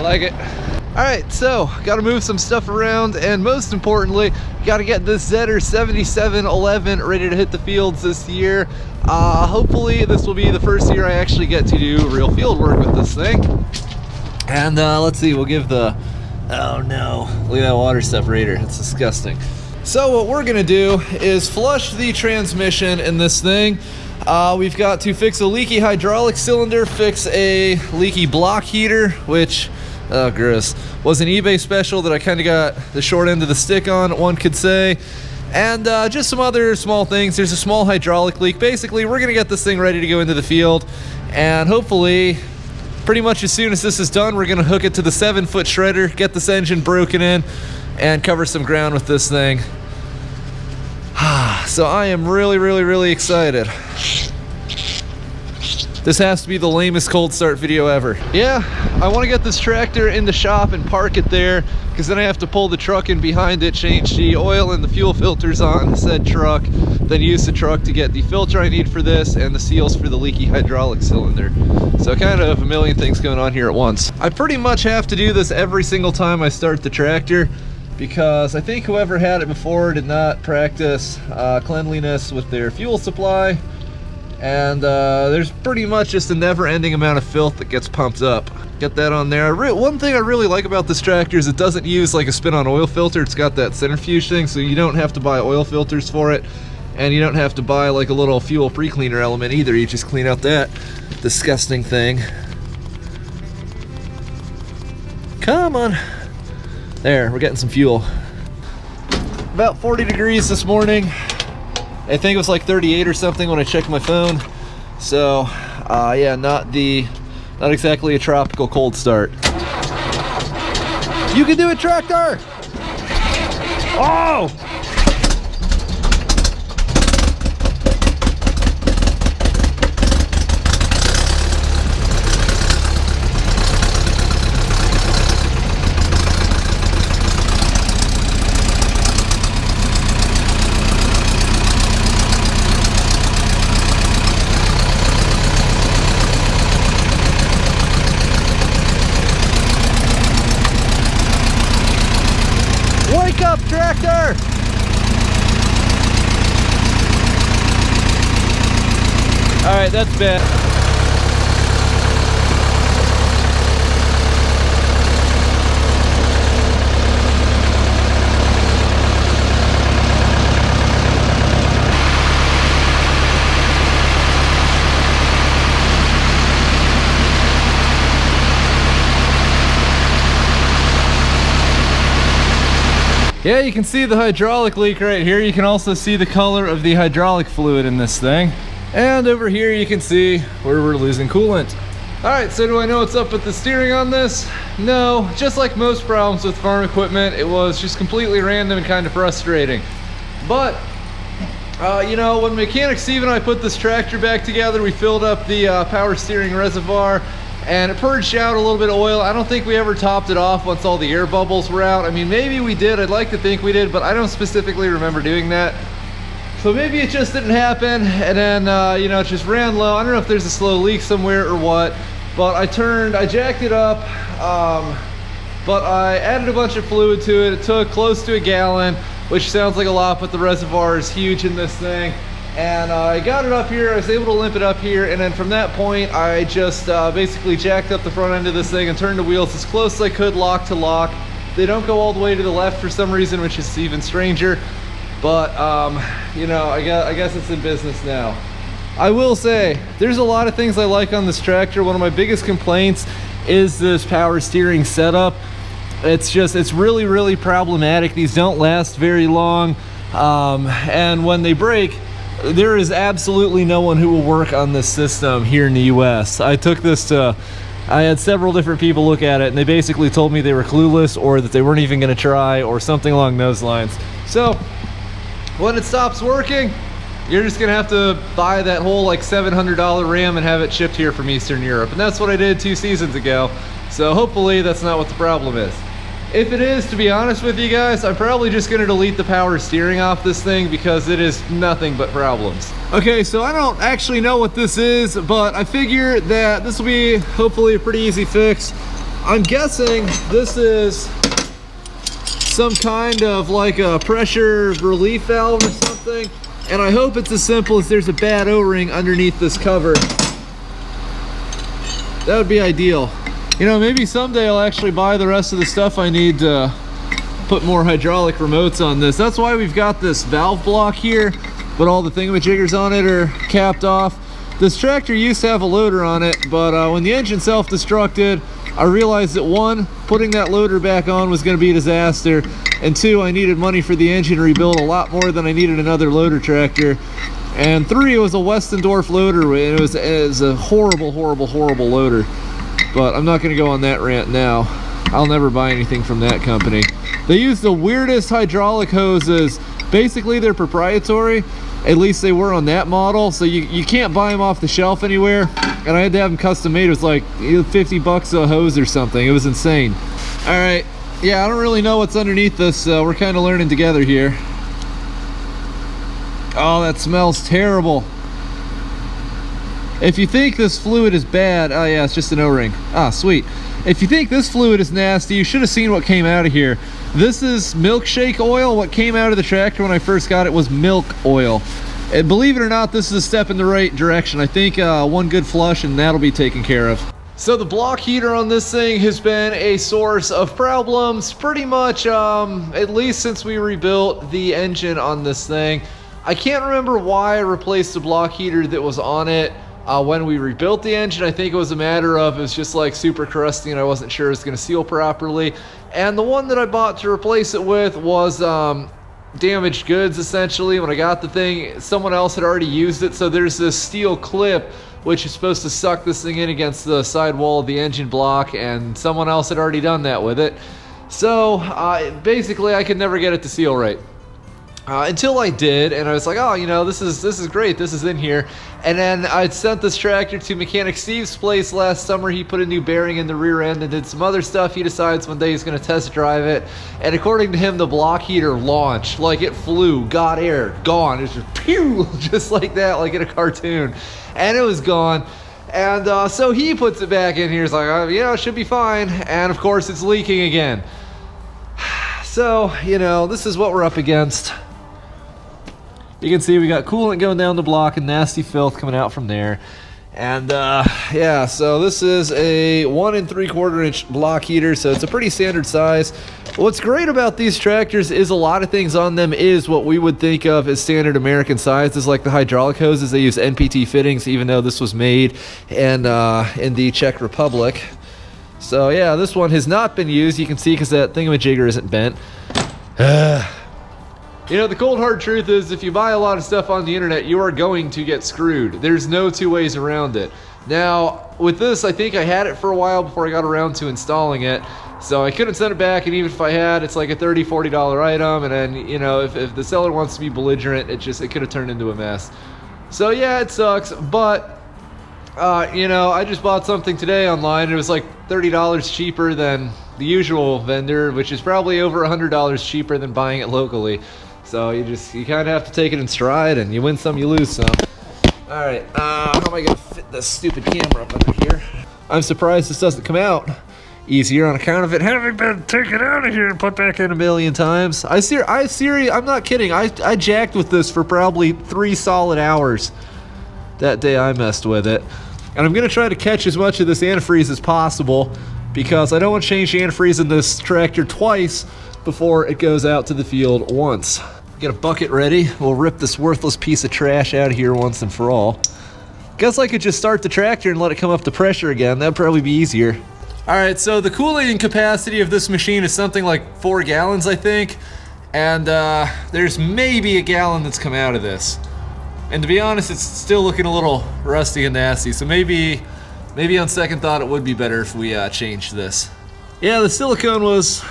like it. All right, so got to move some stuff around, and most importantly, got to get this Zetor 7711 ready to hit the fields this year. Hopefully this will be the first year I actually get to do real field work with this thing. And let's see, we'll give the, oh no, look at that water separator, it's disgusting. So what we're gonna do is flush the transmission in this thing. We've got to fix a leaky hydraulic cylinder, fix a leaky block heater, which, oh gross, was an eBay special that I kind of got the short end of the stick on, one could say. And just some other small things. There's a small hydraulic leak. Basically, we're gonna get this thing ready to go into the field, and hopefully, pretty much as soon as this is done, we're gonna hook it to the 7-foot shredder, get this engine broken in, and cover some ground with this thing. So I am really excited. This has to be the lamest cold start video ever. Yeah, I want to get this tractor in the shop and park it there, because then I have to pull the truck in behind it, change the oil and the fuel filters on said truck, then use the truck to get the filter I need for this and the seals for the leaky hydraulic cylinder. So kind of a million things going on here at once. I pretty much have to do this every single time I start the tractor, because I think whoever had it before did not practice cleanliness with their fuel supply. And there's pretty much just a never-ending amount of filth that gets pumped up. Get that on there. One thing I really like about this tractor is it doesn't use like a spin-on oil filter. It's got that centrifuge thing, so you don't have to buy oil filters for it, and you don't have to buy like a little fuel pre-cleaner element either. You just clean out that disgusting thing. Come on. There, we're getting some fuel. About 40 degrees this morning. I think it was like 38 or something when I checked my phone. So, yeah, not exactly a tropical cold start. You can do it, tractor! Oh! Wake up, tractor! Alright, that's bad. Yeah, you can see the hydraulic leak right here. You can also see the color of the hydraulic fluid in this thing. And over here you can see where we're losing coolant. Alright, so do I know what's up with the steering on this? No, just like most problems with farm equipment, it was just completely random and kind of frustrating. But, you know, when mechanic Steve and I put this tractor back together, we filled up the power steering reservoir, and it purged out a little bit of oil. I don't think we ever topped it off once all the air bubbles were out. I mean, maybe we did. I'd like to think we did, but I don't specifically remember doing that. So maybe it just didn't happen, and then, you know, it just ran low. I don't know if there's a slow leak somewhere or what, but I jacked it up, but I added a bunch of fluid to it. It took close to a gallon, which sounds like a lot, but the reservoir is huge in this thing. And I got it up here, I was able to limp it up here, and then from that point, I just basically jacked up the front end of this thing and turned the wheels as close as I could, lock to lock. They don't go all the way to the left for some reason, which is even stranger. But, you know, I guess it's in business now. I will say, there's a lot of things I like on this tractor. One of my biggest complaints is this power steering setup. It's really problematic. These don't last very long, and when they break, there is absolutely no one who will work on this system here in the US. I took this to, I had several different people look at it, and they basically told me they were clueless, or that they weren't even going to try, or something along those lines. So when it stops working, you're just gonna have to buy that whole like $700 RAM and have it shipped here from Eastern Europe. And that's what I did 2 seasons ago. So hopefully that's not what the problem is. If it is, to be honest with you guys, I'm probably just gonna delete the power steering off this thing because it is nothing but problems. Okay, so I don't actually know what this is, but I figure that this will be hopefully a pretty easy fix. I'm guessing this is some kind of like a pressure relief valve or something. And I hope it's as simple as there's a bad O-ring underneath this cover. That would be ideal. You know, maybe someday I'll actually buy the rest of the stuff I need to put more hydraulic remotes on this. That's why we've got this valve block here, but all the thingamajiggers on it are capped off. This tractor used to have a loader on it, but when the engine self-destructed, I realized that one, putting that loader back on was going to be a disaster, and two, I needed money for the engine to rebuild a lot more than I needed another loader tractor, and three, it was a Westendorf loader, and it was a horrible, horrible, horrible loader. But I'm not going to go on that rant now. I'll never buy anything from that company. They use the weirdest hydraulic hoses. Basically, they're proprietary. At least they were on that model. So you can't buy them off the shelf anywhere. And I had to have them custom made. It was like 50 bucks a hose or something. It was insane. All right. Yeah, I don't really know what's underneath this. So we're kind of learning together here. Oh, that smells terrible. If you think this fluid is bad, oh yeah, it's just an O-ring. Ah, sweet. If you think this fluid is nasty, you should have seen what came out of here. This is milkshake oil. What came out of the tractor when I first got it was milk oil. And believe it or not, this is a step in the right direction. I think one good flush and that'll be taken care of. So the block heater on this thing has been a source of problems pretty much at least since we rebuilt the engine on this thing. I can't remember why I replaced the block heater that was on it. When we rebuilt the engine, I think it was a matter of it was just like super crusty and I wasn't sure it was going to seal properly. And the one that I bought to replace it with was damaged goods essentially. When I got the thing, someone else had already used it. So there's this steel clip which is supposed to suck this thing in against the side wall of the engine block, and someone else had already done that with it. So basically I could never get it to seal right. Until I did, and I was like, oh, you know, this is great, this is in here. And then I'd sent this tractor to Mechanic Steve's place last summer. He put a new bearing in the rear end and did some other stuff. He decides one day he's going to test drive it, and according to him, the block heater launched. Like, it flew, got air, gone. It was just pew, just like that, like in a cartoon. And it was gone. And so he puts it back in here. He's like, oh, yeah, it should be fine. And of course, it's leaking again. So, you know, this is what we're up against. You can see we got coolant going down the block and nasty filth coming out from there. And yeah, so this is a 1 3/4 inch block heater, so it's a pretty standard size. What's great about these tractors is a lot of things on them is what we would think of as standard American sizes, like the hydraulic hoses. They use NPT fittings, even though this was made in the Czech Republic. So yeah, this one has not been used. You can see because that thingamajigger isn't bent. You know, the cold hard truth is if you buy a lot of stuff on the internet, you are going to get screwed. There's no two ways around it. Now, with this, I think I had it for a while before I got around to installing it. So I couldn't send it back, and even if I had, it's like a $30, $40 item. And then, you know, if the seller wants to be belligerent, it could have turned into a mess. So yeah, it sucks, but you know, I just bought something today online. It was like $30 cheaper than the usual vendor, which is probably over $100 cheaper than buying it locally. So you kind of have to take it in stride, and you win some, you lose some. All right, how am I gonna fit this stupid camera up under here? I'm surprised this doesn't come out easier on account of it having been taken out of here and put back in a million times. I'm not kidding. I jacked with this for probably 3 solid hours that day I messed with it. And I'm gonna try to catch as much of this antifreeze as possible because I don't want to change the antifreeze in this tractor twice before it goes out to the field once. Get a bucket ready. We'll rip this worthless piece of trash out of here once and for all. Guess I could just start the tractor and let it come up to pressure again. That'd probably be easier. All right, so the cooling capacity of this machine is something like 4 gallons, I think. And there's maybe a gallon that's come out of this. And to be honest, it's still looking a little rusty and nasty. So maybe on second thought, it would be better if we changed this. Yeah, the silicone was...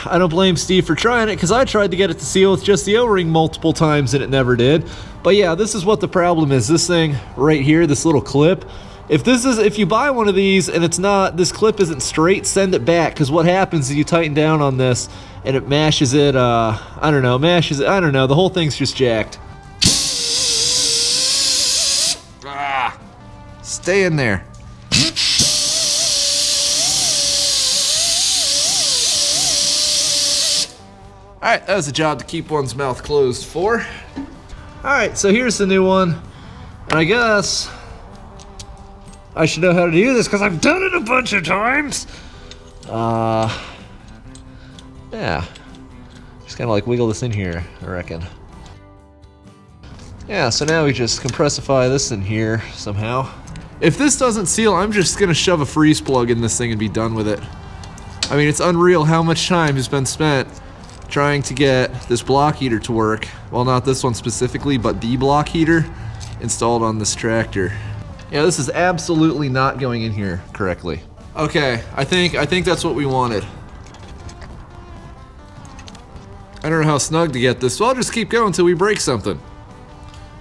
I don't blame Steve for trying it because I tried to get it to seal with just the O-ring multiple times and it never did. But yeah, this is what the problem is. This thing right here, this little clip. If you buy one of these and this clip isn't straight, send it back, because what happens is you tighten down on this and it mashes it, I don't know, the whole thing's just jacked. Stay in there. Alright, that was a job to keep one's mouth closed for. Alright, so here's the new one. And I guess I should know how to do this because I've done it a bunch of times. Yeah. Just kind of like wiggle this in here, I reckon. Yeah, so now we just compressify this in here somehow. If this doesn't seal, I'm just gonna shove a freeze plug in this thing and be done with it. I mean, it's unreal how much time has been spent trying to get this block heater to work. Well, not this one specifically, but the block heater installed on this tractor. Yeah, this is absolutely not going in here correctly. Okay, I think that's what we wanted. I don't know how snug to get this, so I'll just keep going until we break something.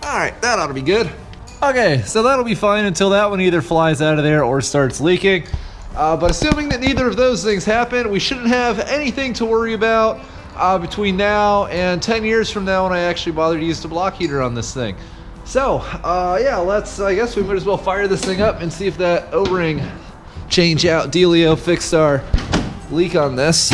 Alright, that ought to be good. Okay, so that'll be fine until that one either flies out of there or starts leaking. But assuming that neither of those things happen, we shouldn't have anything to worry about between now and 10 years from now when I actually bother to use the block heater on this thing. So, yeah, I guess we might as well fire this thing up and see if that O-ring change out dealio fixed our leak on this.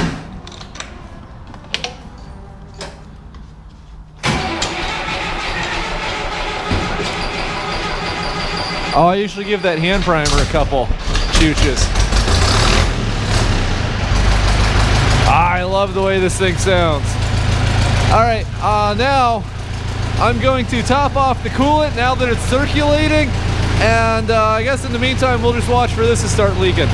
Oh, I usually give that hand primer a couple chooches. I love the way this thing sounds. All right, now I'm going to top off the coolant now that it's circulating, and I guess in the meantime we'll just watch for this to start leaking.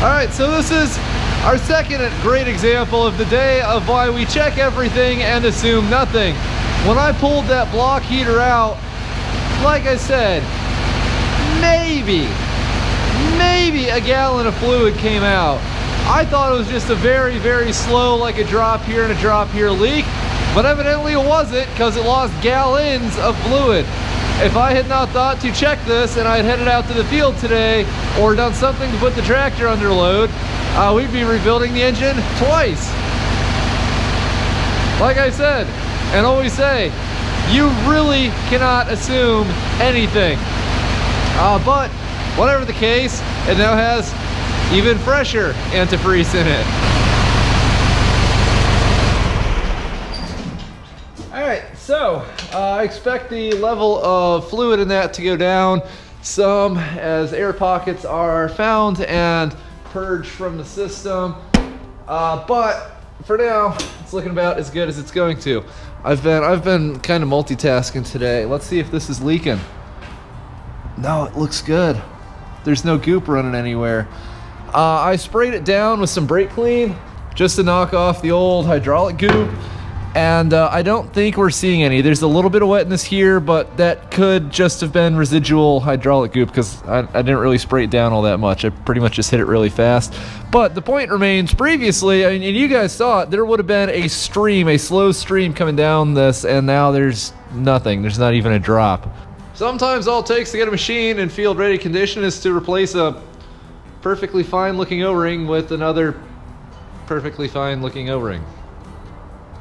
Alright, so this is our second great example of the day of why we check everything and assume nothing. When I pulled that block heater out, like I said, maybe a gallon of fluid came out. I thought it was just a very, very slow, like a drop here and a drop here leak, but evidently it wasn't because it lost gallons of fluid. If I had not thought to check this and I had headed out to the field today or done something to put the tractor under load, we'd be rebuilding the engine twice. Like I said, and always say, you really cannot assume anything. But whatever the case, it now has even fresher antifreeze in it. So, I expect the level of fluid in that to go down some as air pockets are found and purged from the system. But for now, it's looking about as good as it's going to. I've been kind of multitasking today. Let's see if this is leaking. No, it looks good. There's no goop running anywhere. I sprayed it down with some brake clean just to knock off the old hydraulic goop. And I don't think we're seeing any. There's a little bit of wetness here, but that could just have been residual hydraulic goop because I didn't really spray it down all that much. I pretty much just hit it really fast. But the point remains, previously, I mean, and you guys saw it, there would have been a stream, a slow stream coming down this, and now there's nothing. There's not even a drop. Sometimes all it takes to get a machine in field-ready condition is to replace a perfectly fine-looking O-ring with another perfectly fine-looking O-ring.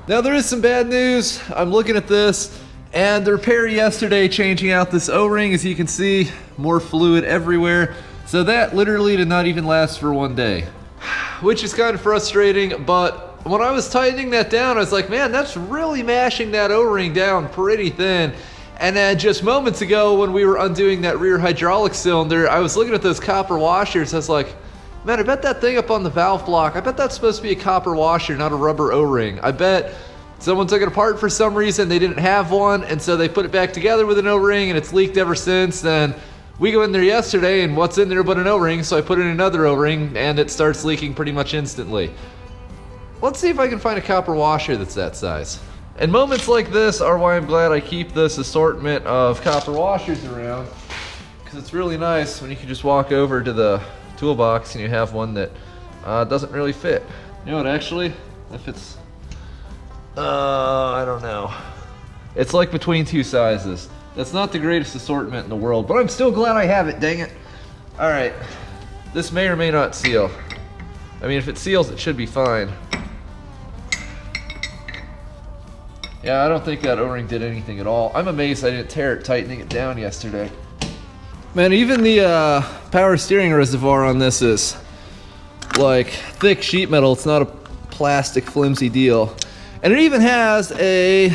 Now there is some bad news. I'm looking at this, and the repair yesterday changing out this O-ring, as you can see, more fluid everywhere. So that literally did not even last for one day, which is kind of frustrating. But when I was tightening that down, I was like, man, that's really mashing that O-ring down pretty thin. And then just moments ago when we were undoing that rear hydraulic cylinder, I was looking at those copper washers. I was like, man, I bet that thing up on the valve block, I bet that's supposed to be a copper washer, not a rubber O-ring. I bet someone took it apart for some reason, they didn't have one, and so they put it back together with an O-ring, and it's leaked ever since. And we go in there yesterday, and what's in there but an O-ring, so I put in another O-ring, and it starts leaking pretty much instantly. Let's see if I can find a copper washer that's that size. And moments like this are why I'm glad I keep this assortment of copper washers around, because it's really nice when you can just walk over to the toolbox and you have one that doesn't really fit. You know what, actually, if it's I don't know, it's like between two sizes. That's not the greatest assortment in the world, but I'm still glad I have it, dang it. All right, this may or may not seal. I mean, if it seals, it should be fine. Yeah, I don't think that O-ring did anything at all. I'm amazed I didn't tear it tightening it down yesterday. Man, even the power steering reservoir on this is like thick sheet metal. It's not a plastic flimsy deal. And it even has a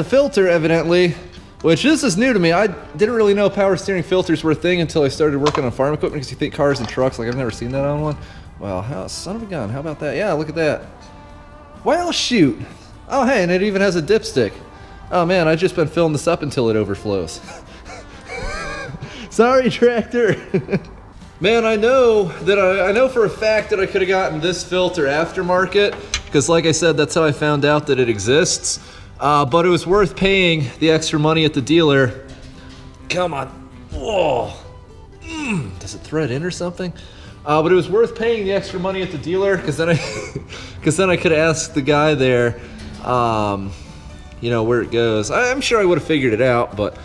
filter, evidently, which this is new to me. I didn't really know power steering filters were a thing until I started working on farm equipment, because you think cars and trucks, like I've never seen that on one. Well, son of a gun, how about that? Yeah, look at that. Well, shoot. Oh, hey, and it even has a dipstick. Oh man, I've just been filling this up until it overflows. Sorry, tractor. Man, I know for a fact that I could have gotten this filter aftermarket, because like I said, that's how I found out that it exists. But it was worth paying the extra money at the dealer. Come on. Whoa. Does it thread in or something? But it was worth paying the extra money at the dealer, because then I could ask the guy there, you know, where it goes. I'm sure I would have figured it out, but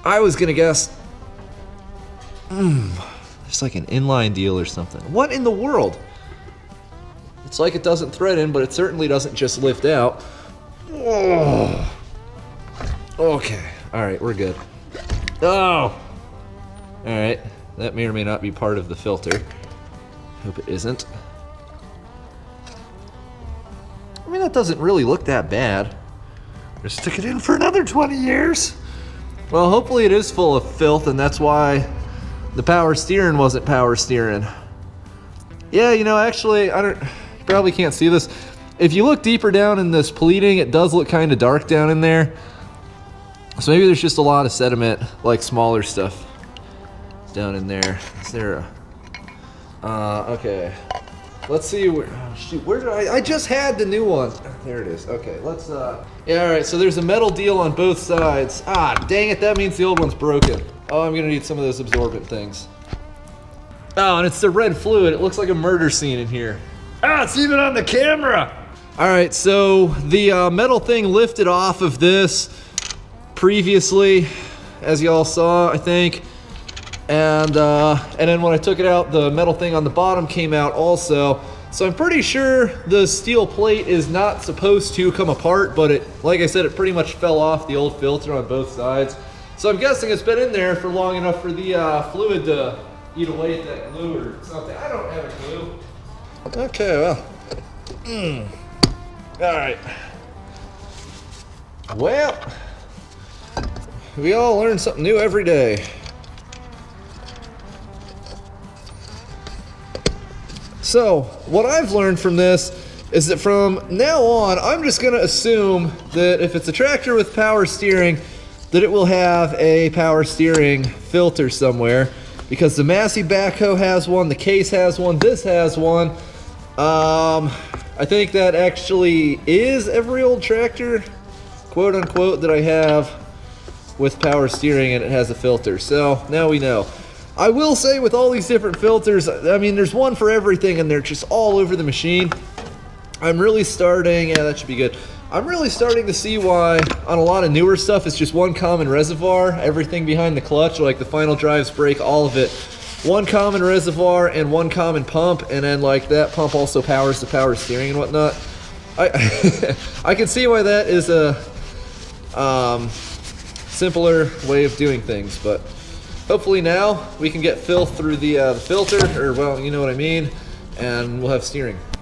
I was gonna guess, it's like an inline deal or something. What in the world? It's like it doesn't thread in, but it certainly doesn't just lift out. Whoa. Okay, all right, we're good. Oh, all right, that may or may not be part of the filter. Hope it isn't. I mean, that doesn't really look that bad. Just stick it in for another 20 years. Well, hopefully it is full of filth, and that's why the power steering wasn't power steering. Yeah, you know, actually, you probably can't see this. If you look deeper down in this pleating, it does look kind of dark down in there. So maybe there's just a lot of sediment, like smaller stuff down in there. Is there a... okay. Let's see where... Oh, shoot, where did I just had the new one. There it is. Okay, let's... Yeah, all right, so there's a metal deal on both sides. Ah, dang it, that means the old one's broken. Oh, I'm gonna need some of those absorbent things. Oh, and it's the red fluid. It looks like a murder scene in here. Ah, it's even on the camera! All right, so the metal thing lifted off of this previously, as y'all saw, I think. And then when I took it out, the metal thing on the bottom came out also. So I'm pretty sure the steel plate is not supposed to come apart, but it, like I said, it pretty much fell off the old filter on both sides. So I'm guessing it's been in there for long enough for the fluid to eat away at that glue or something. I don't have a clue. Okay, well. All right. Well, we all learn something new every day. So, what I've learned from this is that from now on, I'm just gonna assume that if it's a tractor with power steering, that it will have a power steering filter somewhere, because the Massey backhoe has one, the Case has one, this has one. I think that actually is every old tractor, quote unquote, that I have with power steering, and it has a filter. So now we know. I will say, with all these different filters, I mean, there's one for everything, and they're just all over the machine. I'm really starting, yeah, that should be good. I'm really starting to see why on a lot of newer stuff it's just one common reservoir, everything behind the clutch, like the final drives, brake, all of it. One common reservoir and one common pump, and then like that pump also powers the power steering and whatnot. I can see why that is a simpler way of doing things, but hopefully now we can get filth through the filter, or well, you know what I mean, and we'll have steering.